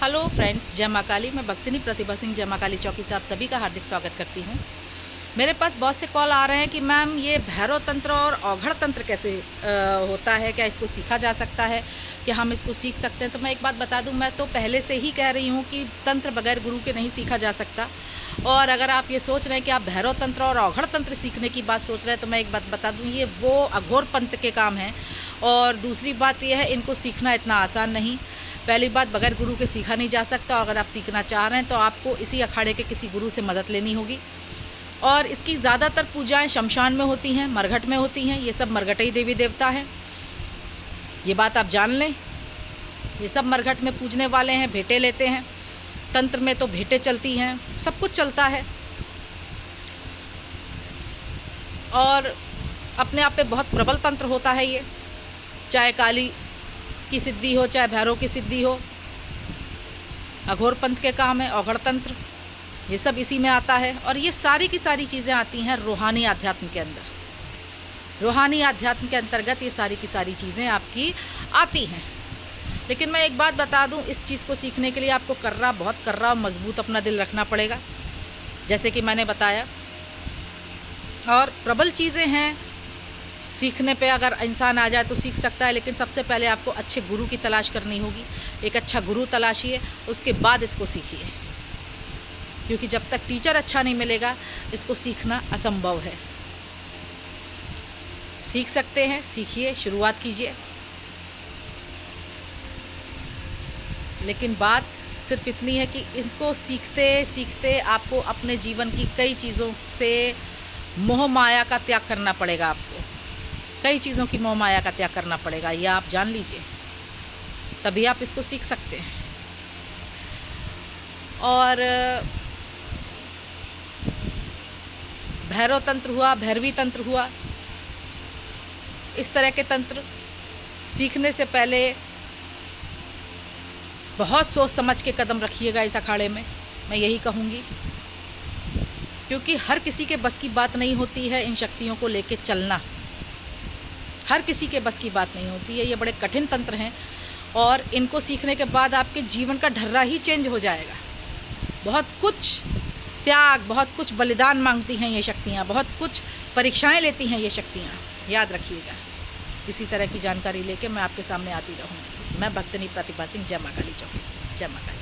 Hello friends, जय माँ काली। मैं भक्तिनी प्रतिभा सिंह जय माँ काली चौकी से आप सभी का हार्दिक स्वागत करती हूँ। मेरे पास बहुत से कॉल आ रहे हैं कि मैम ये भैरव तंत्र और औघड़ तंत्र कैसे होता है, क्या इसको सीखा जा सकता है, कि हम इसको सीख सकते हैं। तो मैं एक बात बता दूं, मैं तो पहले से ही कह रही हूँ कि तंत्र बगैर गुरु के नहीं सीखा जा सकता। और अगर आप ये सोच रहे हैं कि आप भैरव तंत्र और औघड़ तंत्र सीखने की बात सोच रहे हैं, तो मैं एक बात बता दूँ, ये वो अघोर पंथ के काम हैं। और दूसरी बात यह है, इनको सीखना इतना आसान नहीं। पहली बात, बगैर गुरु के सीखा नहीं जा सकता। और अगर आप सीखना चाह रहे हैं तो आपको इसी अखाड़े के किसी गुरु से मदद लेनी होगी। और इसकी ज़्यादातर पूजाएं शमशान में होती हैं, मरघट में होती हैं। ये सब मरघटई देवी देवता हैं, ये बात आप जान लें। ये सब मरघट में पूजने वाले हैं, भेंटें लेते हैं। तंत्र में तो भेंटें चलती हैं, सब कुछ चलता है। और अपने आप पे बहुत प्रबल तंत्र होता है ये, चाहे काली की सिद्धि हो, चाहे भैरव की सिद्धि हो। अघोर पंथ के काम है औघड़ तंत्र, ये सब इसी में आता है। और ये सारी की सारी चीज़ें आती हैं रूहानी आध्यात्म के अंदर। रूहानी आध्यात्म के अंतर्गत ये सारी की सारी चीज़ें आपकी आती हैं। लेकिन मैं एक बात बता दूं, इस चीज़ को सीखने के लिए आपको बहुत कर्रा और मजबूत अपना दिल रखना पड़ेगा, जैसे कि मैंने बताया। और प्रबल चीज़ें हैं, सीखने पे अगर इंसान आ जाए तो सीख सकता है। लेकिन सबसे पहले आपको अच्छे गुरु की तलाश करनी होगी। एक अच्छा गुरु तलाशिए, उसके बाद इसको सीखिए। क्योंकि जब तक टीचर अच्छा नहीं मिलेगा, इसको सीखना असंभव है। सीख सकते हैं, सीखिए, शुरुआत कीजिए। लेकिन बात सिर्फ इतनी है कि इसको सीखते सीखते आपको अपने जीवन की कई चीज़ों से मोह माया का त्याग करना पड़ेगा। आपको कई चीज़ों की मोह माया का त्याग करना पड़ेगा, यह आप जान लीजिए। तभी आप इसको सीख सकते हैं। और भैरव तंत्र हुआ, भैरवी तंत्र हुआ, इस तरह के तंत्र सीखने से पहले बहुत सोच समझ के कदम रखिएगा इस अखाड़े में, मैं यही कहूँगी। क्योंकि हर किसी के बस की बात नहीं होती है इन शक्तियों को लेके चलना। हर किसी के बस की बात नहीं होती है, ये बड़े कठिन तंत्र हैं। और इनको सीखने के बाद आपके जीवन का ढर्रा ही चेंज हो जाएगा। बहुत कुछ त्याग, बहुत कुछ बलिदान मांगती हैं ये शक्तियाँ, बहुत कुछ परीक्षाएं लेती हैं ये शक्तियाँ, याद रखिएगा। इसी तरह की जानकारी लेके मैं आपके सामने आती रहूँगी। मैं भक्तिनी प्रतिभा सिंह, जय माँ काली चौकी से। जय माँ काली।